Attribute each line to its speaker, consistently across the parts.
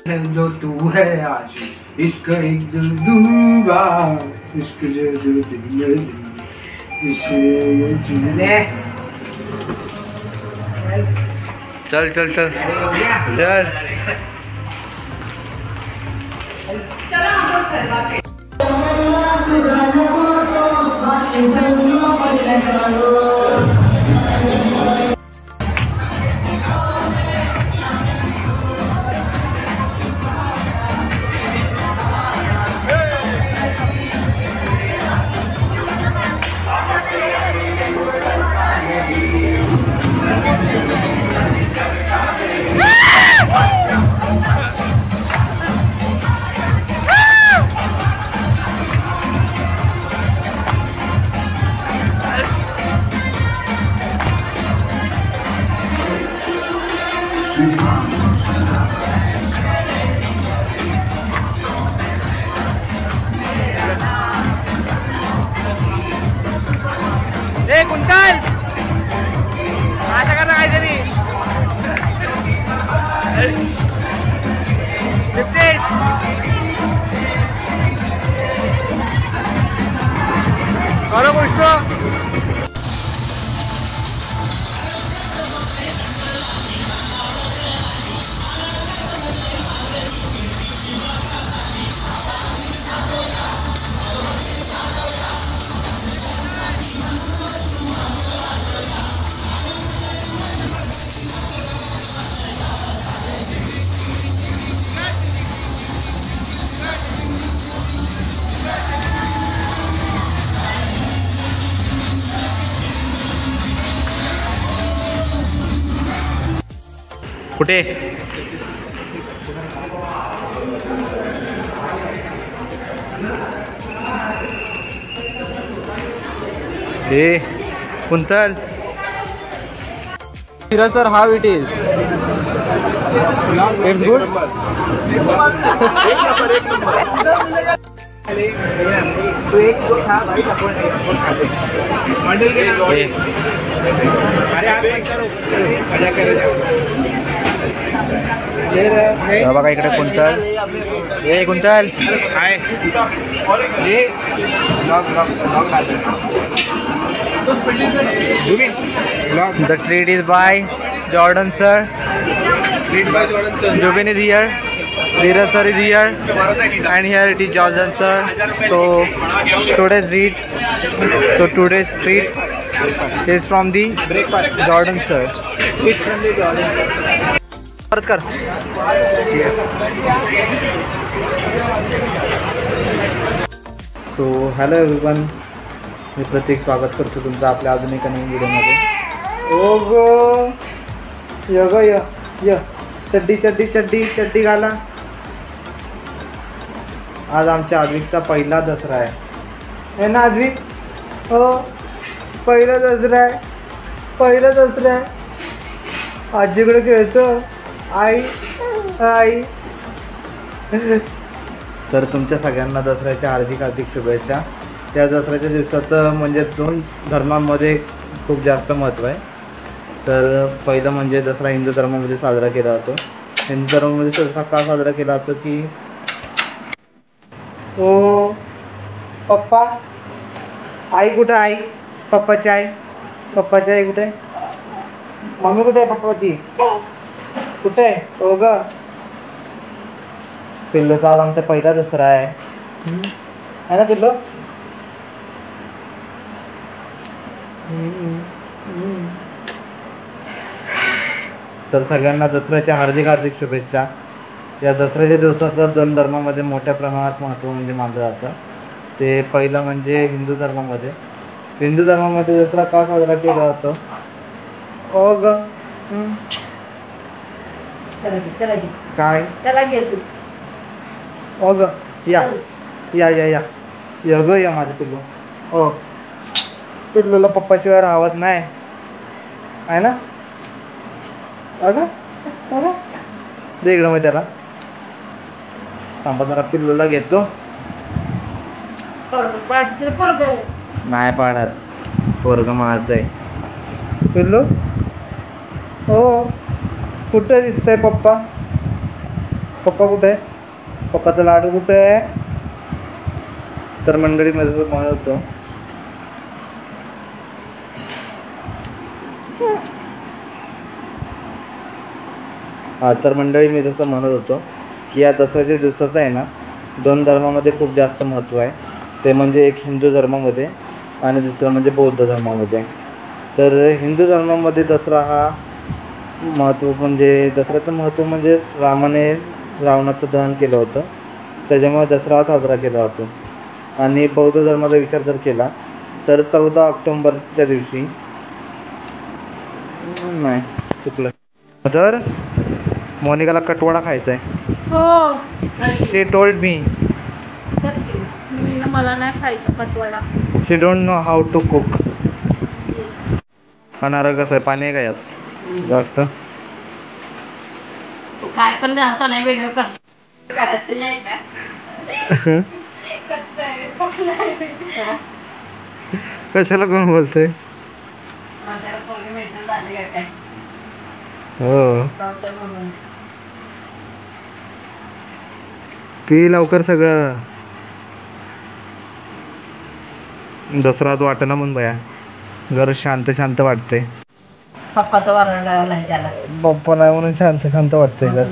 Speaker 1: जो तू है आज इश्क एक दिल दूरा इश्क जो दिल
Speaker 2: चल चल चल कुंटल आता कसा काहीतरी खरं गोष्ट कुठे हे quintal
Speaker 3: sir, how it is?
Speaker 2: It's good.
Speaker 1: तो एक दो था भाई अरे आप करो मजा करे
Speaker 2: बघा इकडे कुंतल हे कुंतल
Speaker 1: हाय ये
Speaker 2: The treat is by Jordan sir. Jubin is here. Dheeraj sir is here. And here it is Jordan sir. So today's treat is from the Jordan sir.
Speaker 1: It's from the Jordan.
Speaker 2: परत कर. So hello everyone. मी प्रत्येक स्वागत करतो तुमचं आपल्या अजून एका नवीन व्हिडिओमध्ये. ओ गो य ग य चड्डी चड्डी चड्डी चड्डी घाला. आज आमच्या आद्विकचा पहिला दसरा आहे ना आद्विक? हो पहिला दसरा आहे. आजीकडे खेळतो आई आई. तर तुमच्या सगळ्यांना दसऱ्याच्या हार्दिक शुभेच्छा. त्या दसऱ्याच्या दिवसाचं म्हणजे 2 धर्मांमध्ये खूप जास्त महत्त्व आहे. तर पहिलं म्हणजे दसरा हिंदू धर्मामध्ये साजरा केला जातो. हिंदू धर्मामध्ये दसरा का साजरा केला जातो की ओ पप्पा आई कुठे? आई पप्पाची आई कुठे? मम्मी कुठे आहे? पप्पाची कुठे आहे? हो ग पिल्लूचा आज आमचा पहिला दसरा आहे ना पिल्लू? तर सगळ्यांना दसऱ्याच्या हार्दिक शुभेच्छा. या दसऱ्याच्या दिवसाचं 2 धर्मामध्ये मोठ्या प्रमाणात महत्त्व म्हणजे मानलं जातं. ते पहिलं म्हणजे हिंदू धर्मामध्ये दसरा का साजरा केला जातो? ओ ग काय ओ ग या ग या माझं पिल्लू. हो पिल्लूला पप्पाशिवाय राहत नाही आहे ना? अगं दे इकडं मग त्याला. थांबा जरा पिल्लूला घेतो. नाही पाडत पोरग माझं आहे. पिल्लू हो कुठं दिसतंय पप्पा? पप्पा कुठे आहे? पप्पाचा लाडू कुठे आहे? तर मंडळी मध्ये म्हणत होतो तर मंडळी मी जसं म्हणत होतो की या दसऱ्याच्या दिवसाचं आहे ना 2 धर्मामध्ये खूप जास्त महत्त्व आहे. ते म्हणजे एक हिंदू धर्मामध्ये आणि दुसरं म्हणजे बौद्ध धर्मामध्ये. तर हिंदू धर्मामध्ये दसरा हा दसऱ्याचं महत्त्व म्हणजे रामाने रावणाचं दहन केलं होतं, त्याच्यामुळे दसरा हा साजरा केला जातो. आणि बौद्ध धर्माचा विचार जर केला तर 14 ऑक्टोंबरच्या दिवशी नाही चुकलं तर मोनिकाला कटवडा खायचा आहे.
Speaker 3: हो
Speaker 2: शी टोल्ड मी
Speaker 3: मला नाही खायचं कटवडा.
Speaker 2: She don't know how to cook. खाणारं कसं आहे, पाणी आहे का यात जास्त?
Speaker 3: काय पण जास्त नाही व्हिडिओ करायचं नाही का?
Speaker 2: कशाला कोण बोलतंय? हो पी लवकर सगळं. दसरा तो वाटेना म्हणून बया घर शांत शांत वाटते.
Speaker 3: पप्पाचं वरडायला त्याला
Speaker 2: पप्पा नाही म्हणून शांत शांत वाटते घर.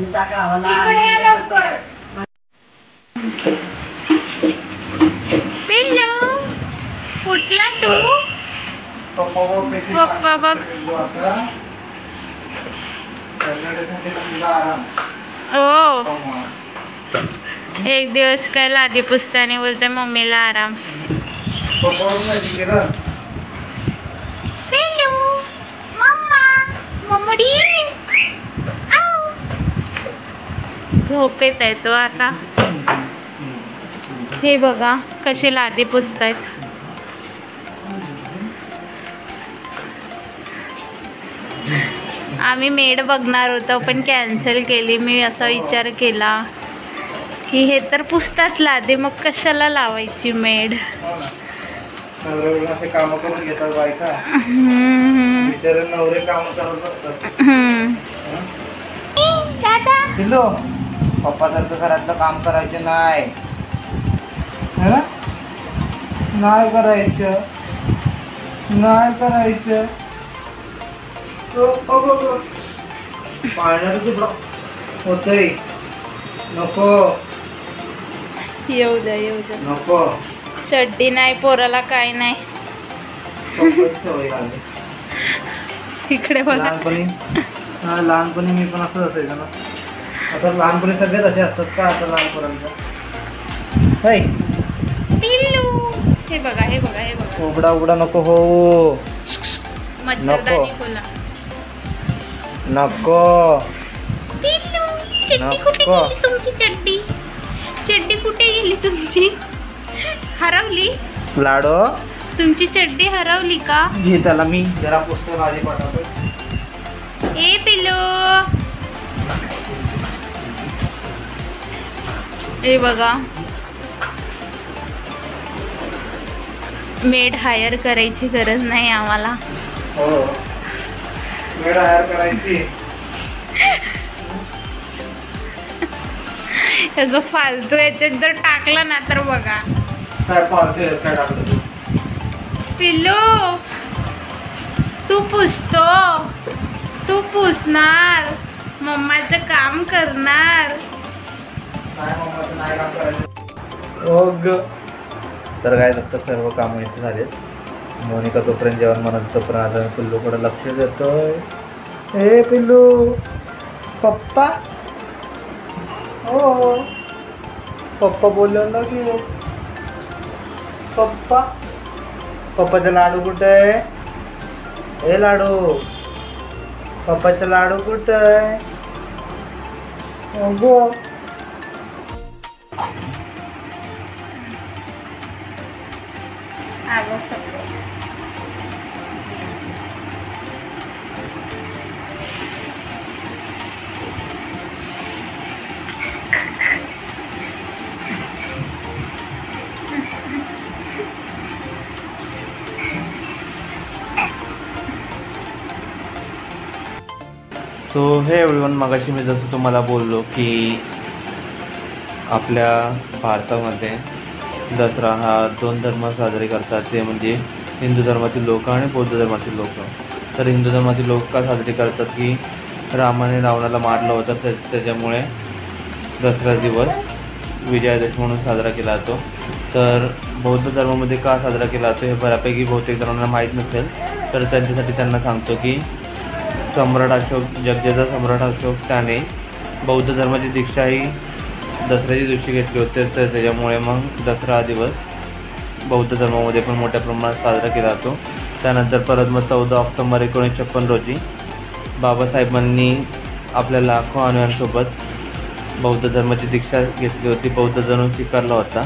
Speaker 3: कुठला तू पप्पा बघ. हो एक दिवस काय लादी पुसताने बोलते मम्मीला आराम. झोप येत आहे तो आता. हे बघा कशी लादी पुसतायत. आम्ही मेड बघणार होतो पण कॅन्सल केली. मी असा विचार केला की हे तर पुसतात लादी, मग कशाला लावायची मेड.
Speaker 2: असे काम करून घेतात बायका, बिचारे नवरे काम करत असतात. पिल्लू पप्पासारखं घरातलं काम करायचं नाही, नाही करायचं, नाही करायचं. पाळण्याचं तुकडा होतंय. नको
Speaker 3: येऊ द्या येऊ द्या.
Speaker 2: नको
Speaker 3: चड्डी नाही पोराला, काय नाही. इकडे बघा.
Speaker 2: लहानपणी मी पण असंच असायचं ना. आता लहानपणी सगळेच असे असतात का आता लहानपर्यंत?
Speaker 3: हे बघा हे बघा हे बघा.
Speaker 2: उघडा उघडा नको हो.
Speaker 3: मच्छरदाणी खोला.
Speaker 2: नको
Speaker 3: चड्डी कुठे गेली तुमची? चड्डी चड्डी कुठे गेली तुमची? हरवली
Speaker 2: लाडो?
Speaker 3: तुमची चड्डी हरवली का?
Speaker 2: घे त्याला मी जरा पुस्तक आधी पाठवतो.
Speaker 3: ए पिल्लू हे बघा मेड हायर करायची गरज नाही आम्हाला.
Speaker 2: हो मेड हायर करायची.
Speaker 3: जो फालतू याच्यात जर टाकला ना तर बघा.
Speaker 2: काय फालतू काय टाकलं?
Speaker 3: पिल्लू तू पुसतो, तू पुसणार, मम्माचं काम करणार.
Speaker 2: काय मम्माचं नाही काम करायचं. ओग तर काय फक्त सर्व कामं इथे झालेत. मोनिका तोपर्यंत जेवण म्हणत तोपर्यंत आता पिल्लूकडे लक्ष देतोय. ए पिल्लू पप्पा. हो पप्पा बोललं ना की पप्पा. पप्पाचा लाडू कुठं आहे? ए लाडू पप्पाचा लाडू कुठं आहे? अगो
Speaker 4: सो हे एव्हरीवन, मगाशी मी जसं तुम्हाला बोललो की
Speaker 2: आपल्या भारतामध्ये दसरा हा 2 धर्म साजरे करतात, ते म्हणजे हिंदू धर्मातील लोक आणि बौद्ध धर्मातील लोक. तर हिंदू धर्मातील लोक का साजरे करतात की रामाने रावणाला मारलं होतं, त्याच्यामुळे दसरा दिवस विजयादशमी म्हणून साजरा केला जातो. तर बौद्ध धर्मामध्ये का साजरा केला जातो हे बऱ्यापैकी बहुतेक जणांना माहीत नसेल, तर त्यांच्यासाठी त्यांना सांगतो की सम्राट अशोक, जगदेचा सम्राट अशोक, त्याने बौद्ध धर्माची दीक्षा ही दसऱ्याच्या दिवशी घेतली होती. तर त्याच्यामुळे मग दसरा हा दिवस बौद्ध धर्मामध्ये पण मोठ्या प्रमाणात साजरा केला जातो. त्यानंतर परत मग 14 ऑक्टोबर 1956 रोजी बाबासाहेबांनी आपल्या लाखो अनुयायांसोबत बौद्ध धर्माची दीक्षा घेतली होती, बौद्ध धर्म स्वीकारला होता.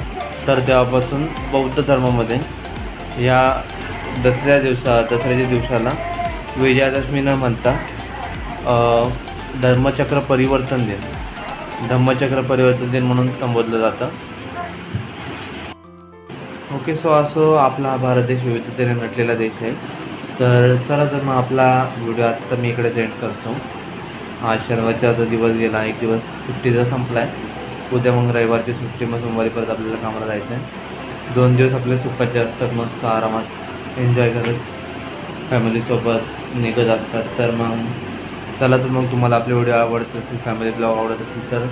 Speaker 2: तर तेव्हापासून बौद्ध धर्मामध्ये या दसऱ्याच्या दिवसाला विजयादशमी न म्हणता धम्मचक्र परिवर्तन दिन म्हणून संबोधलं जातं. ओके, सो असो आपला हा भारत देश विविधतेने नटलेला देश आहे. तर चला, तर मग आपला व्हिडिओ आता मी इकडे एंड करतो. हा शनिवारचा दिवस गेला, एक दिवस सुट्टीचा संपला आहे. उद्या मग रविवारची सुट्टी, मग सोमवारी परत आपल्याला कामाला जायचं आहे. 2 दिवस आपले सुखाचे असतात, मस्त आरामात एन्जॉय करत फॅमिलीसोबत निघत असतात. तर मग चला, तर मग तुम्हाला आपले व्हिडिओ आवडत असतील, फॅमिली ब्लॉग आवडत असतील तर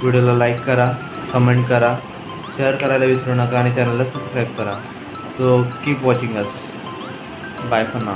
Speaker 2: व्हिडिओला लाईक करा, कमेंट करा, शेअर करायला विसरू नका आणि चॅनलला सबस्क्राईब करा. So keep watching us. Bye for now.